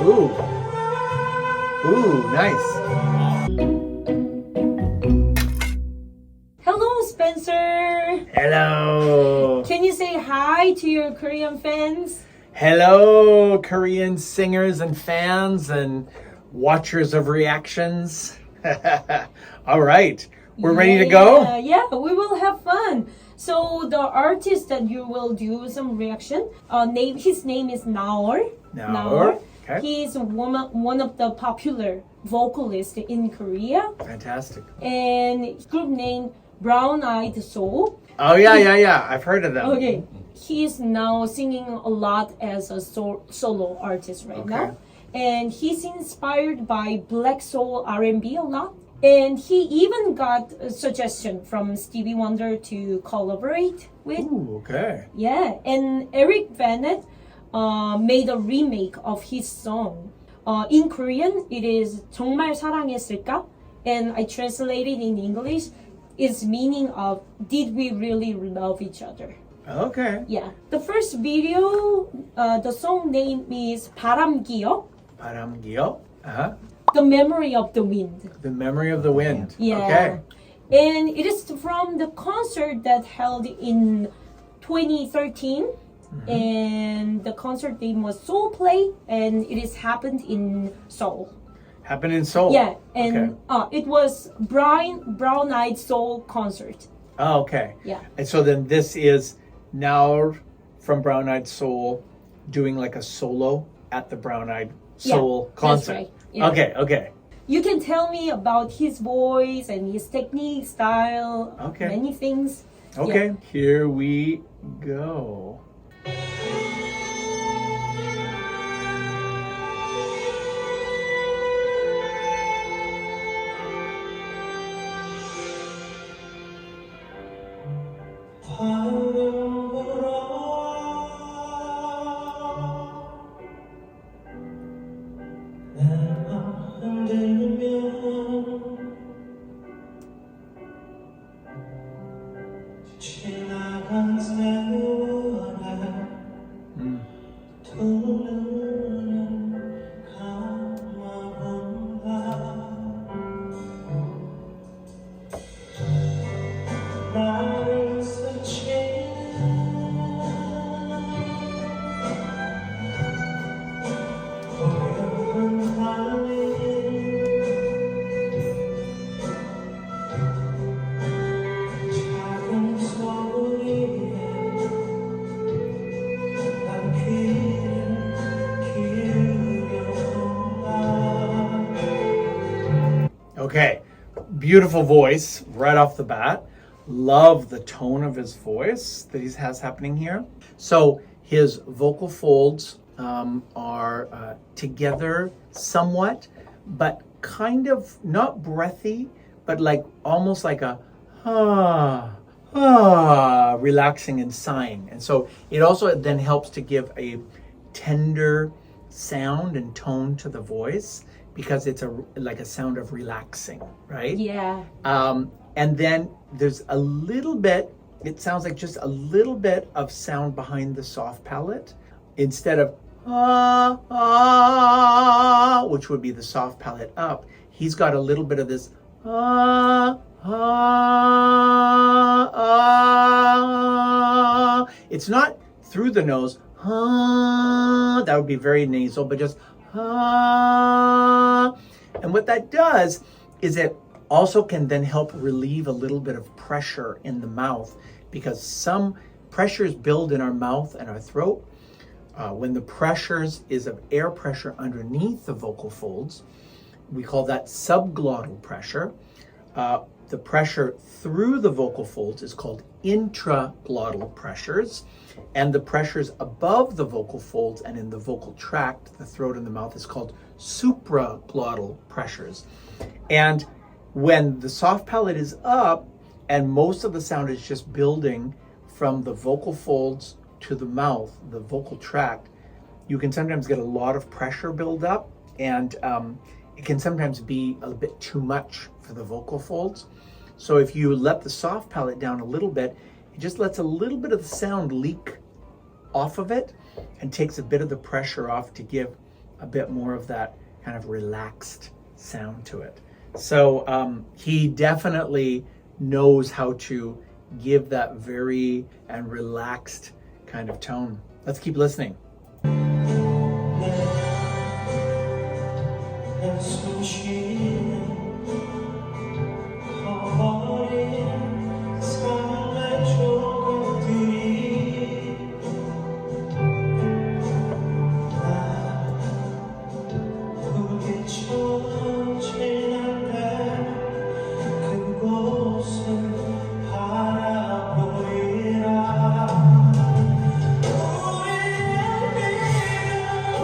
Ooh. Ooh, nice. Hello, Spencer. Hello. Can you say hi to your Korean fans? Hello, Korean singers and fans and watchers of reactions. All right. We're ready to go? Yeah, we will have fun. So the artist that you will do some reaction, his name is Naor. Naor. Okay. He is one of the popular vocalists in Korea. Fantastic. And his group name Brown Eyed Soul. Oh, yeah. I've heard of them. Okay. He is now singing a lot as a solo artist right now. And he's inspired by black soul R&B a lot. And he even got a suggestion from Stevie Wonder to collaborate with. Ooh, okay. Yeah, and Eric Bennett made a remake of his song. In Korean, it is 정말 사랑했을까? And I translated in English. Its meaning of did we really love each other? Okay. Yeah. The first video, the song name is 바람기억. 바람기억. Uh-huh. The Memory of the Wind. The Memory of the Wind. Yeah. Okay. And it is from the concert that held in 2013. And the concert name was Soul Play, and it is happened in Seoul. Happened in Seoul. Yeah, and it was Brown Eyed Soul concert. Oh, okay. Yeah. And so then this is now from Brown Eyed Soul doing like a solo at the Brown Eyed Soul concert. That's right. Yeah. Okay. You can tell me about his voice and his technique, style, many things. Okay. Yeah. Here we go. Okay, beautiful voice right off the bat. Love the tone of his voice that he has happening here. So his vocal folds are together somewhat, but kind of not breathy, but like almost like a relaxing and sighing. And so it also then helps to give a tender sound and tone to the voice, because it's like a sound of relaxing, right? Yeah. And then there's a little bit, it sounds like just a little bit of sound behind the soft palate instead of which would be the soft palate up. He's got a little bit of this It's not through the nose, that would be very nasal, but just and what that does is it also can then help relieve a little bit of pressure in the mouth, because some pressures build in our mouth and our throat. When the pressures is of air pressure underneath the vocal folds, we call that subglottal pressure. The pressure through the vocal folds is called intraglottal pressures, and the pressures above the vocal folds and in the vocal tract, the throat and the mouth, is called supraglottal pressures. And when the soft palate is up and most of the sound is just building from the vocal folds to the mouth, the vocal tract, you can sometimes get a lot of pressure build up, and it can sometimes be a bit too much for the vocal folds. So if you let the soft palate down a little bit, it just lets a little bit of the sound leak off of it and takes a bit of the pressure off to give a bit more of that kind of relaxed sound to it. So he definitely knows how to give that very and relaxed kind of tone. Let's keep listening.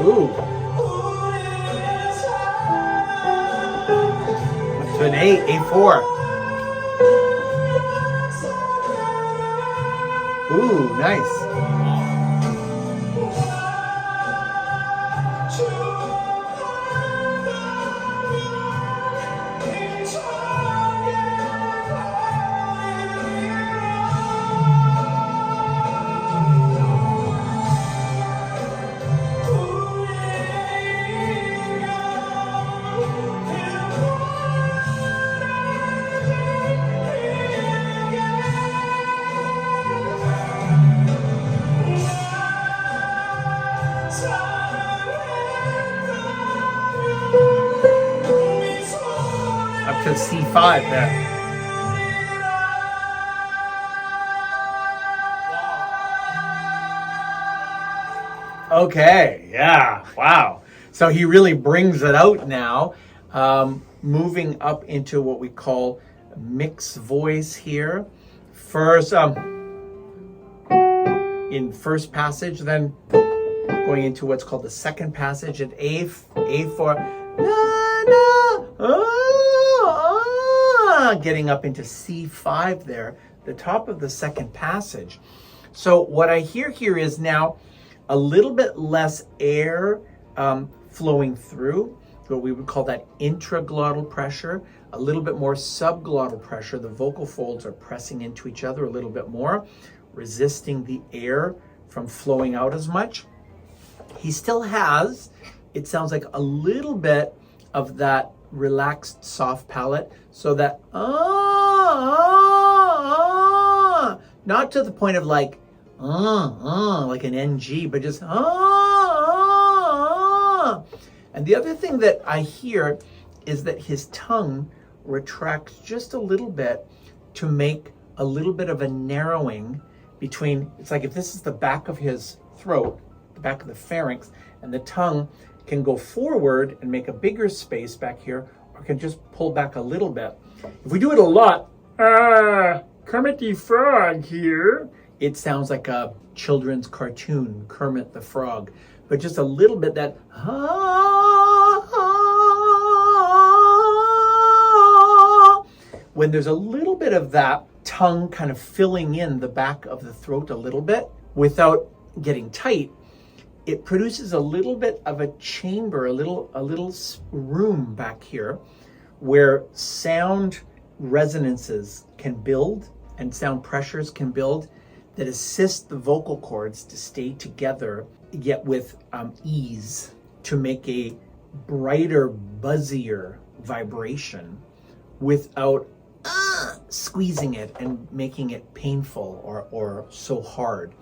Ooh. To an A4. Ooh, nice. Up to C5 there. Okay, yeah, wow. So he really brings it out now, moving up into what we call mixed voice here. First, in first passage, then going into what's called the second passage at A4, getting up into C5 there, the top of the second passage. So what I hear here is now a little bit less air flowing through, what we would call that intraglottal pressure, a little bit more subglottal pressure. The vocal folds are pressing into each other a little bit more, resisting the air from flowing out as much. He still has, it sounds like, a little bit of that relaxed soft palate, so that not to the point of like an NG, but just And the other thing that I hear is that his tongue retracts just a little bit to make a little bit of a narrowing between, it's like if this is the back of his throat, the back of the pharynx, and the tongue can go forward and make a bigger space back here, or can just pull back a little bit. If we do it a lot, Kermit the Frog here, it sounds like a children's cartoon, Kermit the Frog, but just a little bit that, when there's a little bit of that tongue kind of filling in the back of the throat a little bit without getting tight, it produces a little bit of a chamber, a little room back here where sound resonances can build and sound pressures can build that assist the vocal cords to stay together, yet with ease, to make a brighter, buzzier vibration without squeezing it and making it painful or so hard.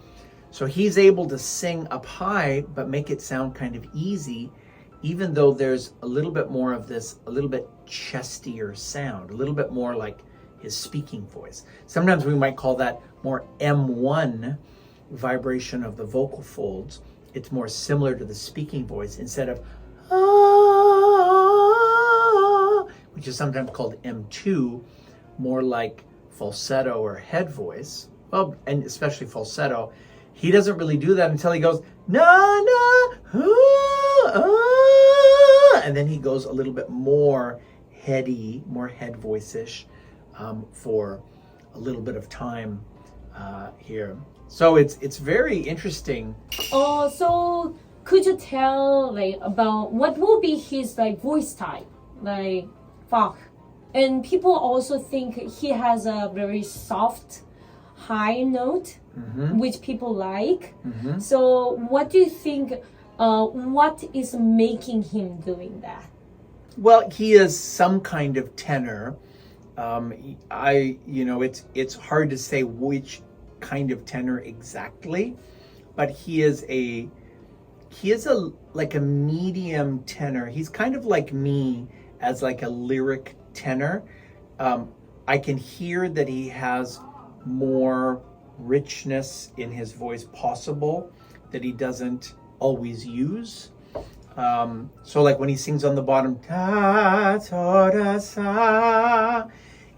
So he's able to sing up high, but make it sound kind of easy, even though there's a little bit more of this, a little bit chestier sound, a little bit more like his speaking voice. Sometimes we might call that more M1 vibration of the vocal folds. It's more similar to the speaking voice instead of which is sometimes called M2, more like falsetto or head voice. Well, and especially falsetto. He doesn't really do that until he goes, and then he goes a little bit more heady, more head voice-ish for a little bit of time here. So it's very interesting. So could you tell about what will be his voice type, Fach? And people also think he has a very soft, high note, which people like. So what do you think what is making him doing that? Well, he is some kind of tenor. It's hard to say which kind of tenor exactly, but he is a like a medium tenor. He's kind of like me as like a lyric tenor. I can hear that he has more richness in his voice possible that he doesn't always use. So like when he sings on the bottom,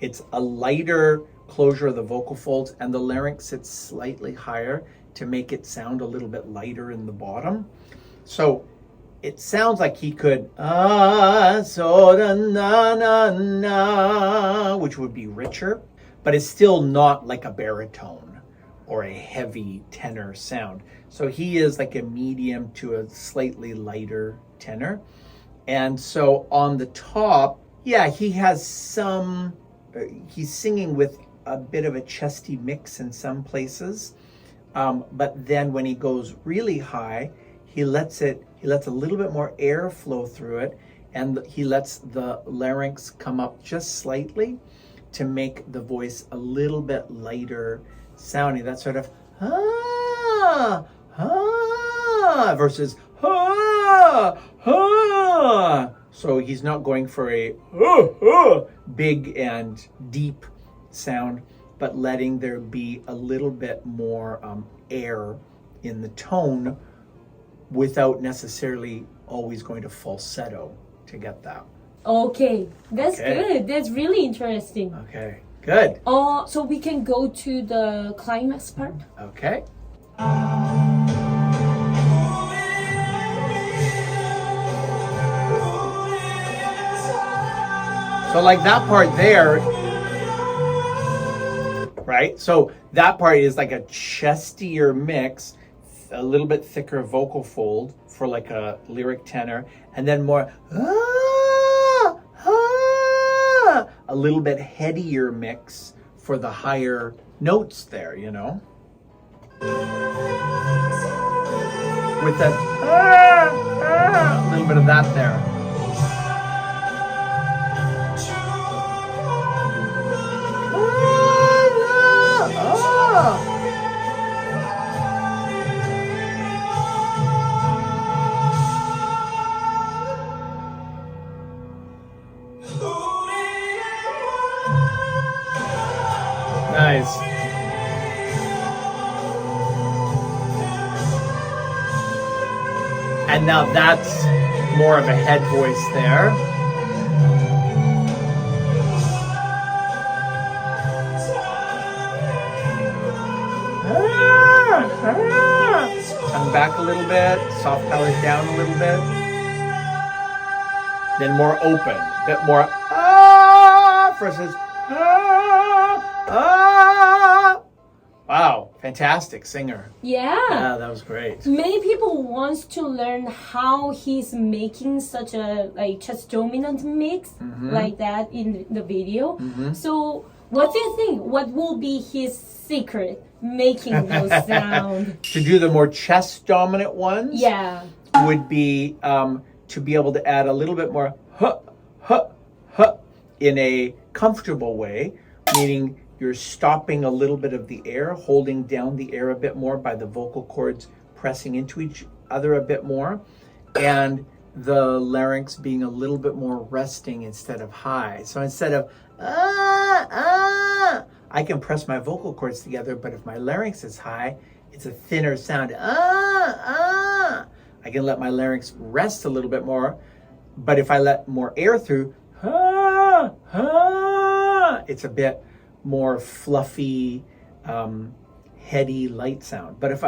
it's a lighter closure of the vocal folds, and the larynx sits slightly higher to make it sound a little bit lighter in the bottom. So it sounds like he could, which would be richer, but it's still not like a baritone or a heavy tenor sound. So he is like a medium to a slightly lighter tenor. And so on the top, yeah, he has some, he's singing with a bit of a chesty mix in some places. But then when he goes really high, he lets a little bit more air flow through it, and he lets the larynx come up just slightly to make the voice a little bit lighter sounding. That sort of versus so he's not going for a big and deep sound, but letting there be a little bit more air in the tone without necessarily always going to falsetto to get that. Okay, that's good. That's really interesting. Okay, good. So we can go to the climax part. Okay. So like that part there, right? So that part is like a chestier mix, a little bit thicker vocal fold for like a lyric tenor, and then more a little bit headier mix for the higher notes there, you know? With that a little bit of that there. Nice. And now that's more of a head voice there. Tongue back a little bit, soft palate down a little bit. Then more open, a bit more versus Wow, fantastic singer. Yeah, that was great. Many people wants to learn how he's making such a like chest dominant mix like that in the video. So what do you think? What will be his secret making those sound? To do the more chest dominant ones, yeah, would be to be able to add a little bit more in a comfortable way, meaning you're stopping a little bit of the air, holding down the air a bit more by the vocal cords pressing into each other a bit more, and the larynx being a little bit more resting instead of high. So instead of I can press my vocal cords together, but if my larynx is high, it's a thinner sound. I can let my larynx rest a little bit more, but if I let more air through, it's a bit more fluffy, heady, light sound. But if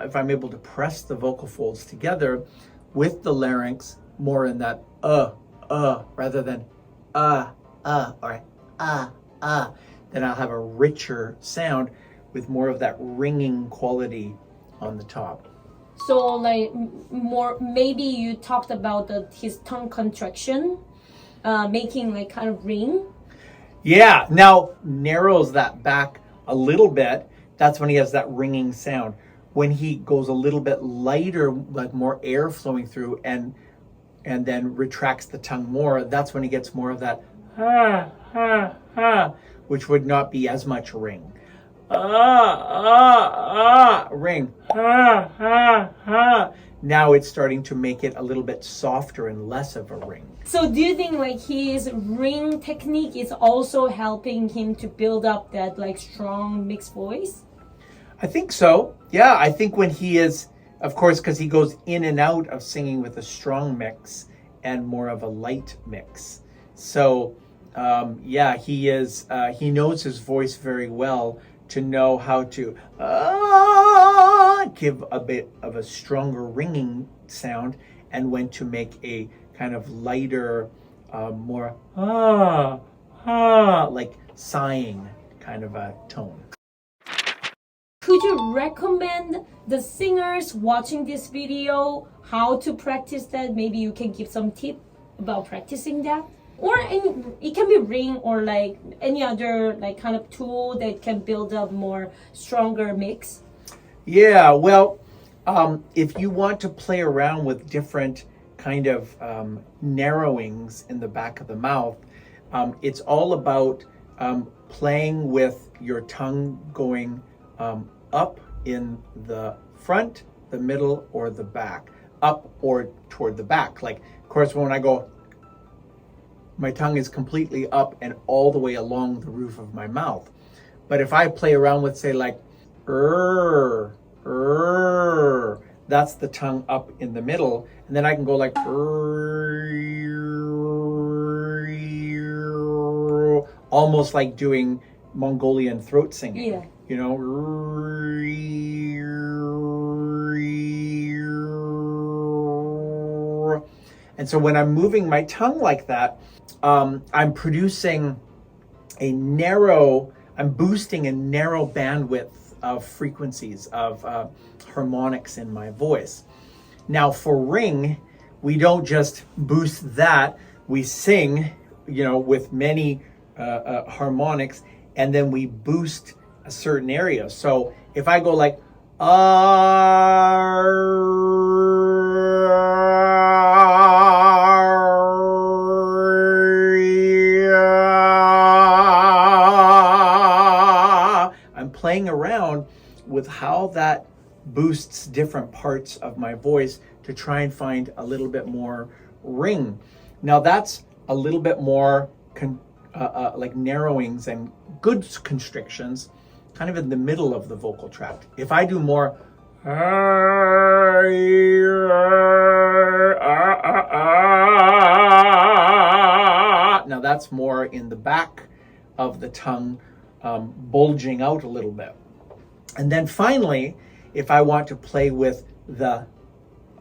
if I'm able to press the vocal folds together with the larynx more in that rather than or then I'll have a richer sound with more of that ringing quality on the top. So like more, maybe you talked about his tongue contraction, making like kind of ring. Yeah, now narrows that back a little bit that's when he has that ringing sound. When he goes a little bit lighter, like more air flowing through, and then retracts the tongue more, that's when he gets more of that ha ha ha, which would not be as much ring. Ring. Ha ha ha. Now it's starting to make it a little bit softer and less of a ring. So do you think like his ring technique is also helping him to build up that like strong mixed voice? I think so. Yeah, I think when he is, of course, because he goes in and out of singing with a strong mix and more of a light mix. So yeah, he is. He knows his voice very well to know how to give a bit of a stronger ringing sound, and when to make a kind of lighter, more like sighing kind of a tone. Could you recommend the singers watching this video how to practice that? Maybe you can give some tip about practicing that. Or it can be ring or like any other like kind of tool that can build up more stronger mix. Yeah, well, if you want to play around with different kind of narrowings in the back of the mouth, it's all about playing with your tongue going up in the front, the middle, or the back. Up or toward the back. Like, of course, when I go, my tongue is completely up and all the way along the roof of my mouth. But if I play around with, say, like, that's the tongue up in the middle. And then I can go like, almost like doing Mongolian throat singing. Yeah. You know, and so when I'm moving my tongue like that, I'm producing I'm boosting a narrow bandwidth of frequencies, of harmonics in my voice. Now for ring, we don't just boost that, we sing, with many harmonics, and then we boost a certain area. So if I go like, I'm playing around with how that boosts different parts of my voice to try and find a little bit more ring. Now that's a little bit more like narrowings and good constrictions, kind of in the middle of the vocal tract. If I do more, now that's more in the back of the tongue, bulging out a little bit. And then finally, if I want to play with the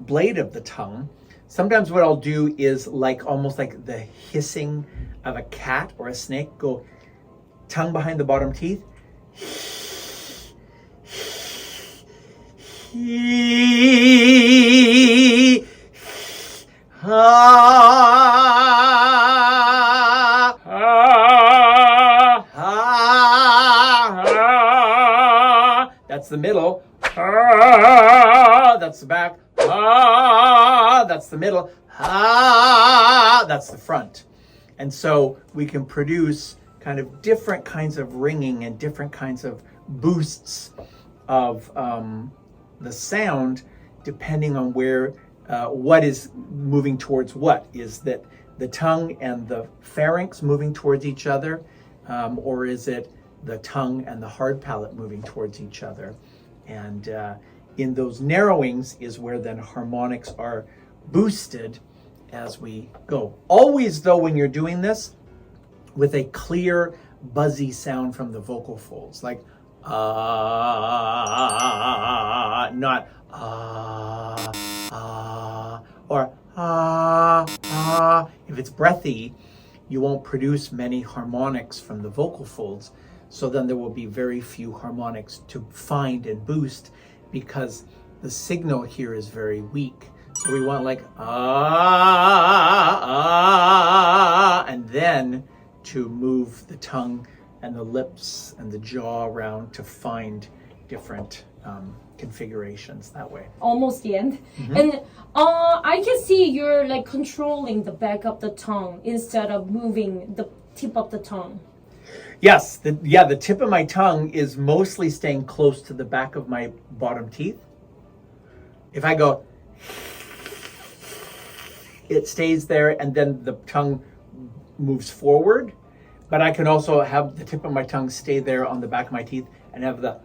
blade of the tongue, sometimes what I'll do is like almost like the hissing of a cat or a snake. Go tongue behind the bottom teeth. That's the middle. That's the back. That's the middle. That's the front. And so we can produce kind of different kinds of ringing and different kinds of boosts of the sound depending on where what is moving towards what. Is that the tongue and the pharynx moving towards each other, or is it the tongue and the hard palate moving towards each other? And in those narrowings is where then harmonics are boosted as we go. Always, though, when you're doing this, with a clear, buzzy sound from the vocal folds, like not or If it's breathy, you won't produce many harmonics from the vocal folds. So then there will be very few harmonics to find and boost because the signal here is very weak. So we want like and then to move the tongue and the lips and the jaw around to find different configurations that way. Almost the end. And I can see you're like controlling the back of the tongue instead of moving the tip of the tongue. Yes, the tip of my tongue is mostly staying close to the back of my bottom teeth. If I go, it stays there and then the tongue moves forward. But I can also have the tip of my tongue stay there on the back of my teeth and have the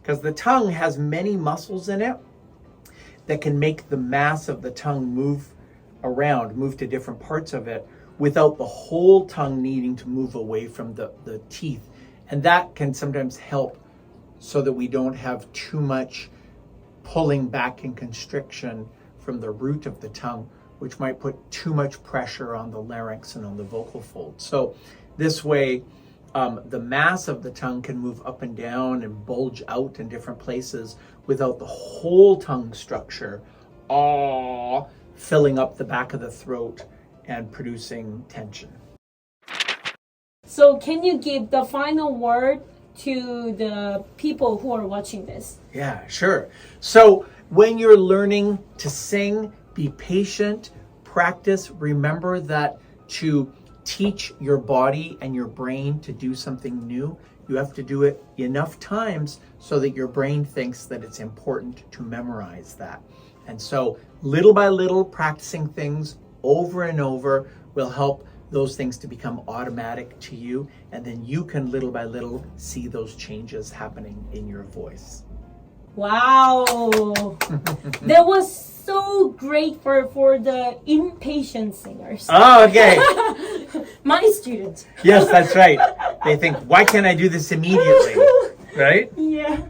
because the tongue has many muscles in it that can make the mass of the tongue move around, move to different parts of it without the whole tongue needing to move away from the teeth. And that can sometimes help so that we don't have too much pulling back and constriction from the root of the tongue, which might put too much pressure on the larynx and on the vocal folds. So this way, the mass of the tongue can move up and down and bulge out in different places without the whole tongue structure filling up the back of the throat and producing tension. So can you give the final word to the people who are watching this? Yeah, sure. So when you're learning to sing, be patient, practice. Remember that to teach your body and your brain to do something new, you have to do it enough times so that your brain thinks that it's important to memorize that. And so little by little, practicing things over and over will help those things to become automatic to you. And then you can little by little see those changes happening in your voice. Wow. That was so great for the impatient singers. Oh, okay. My students. Yes, that's right. They think, why can't I do this immediately? Right? Yeah.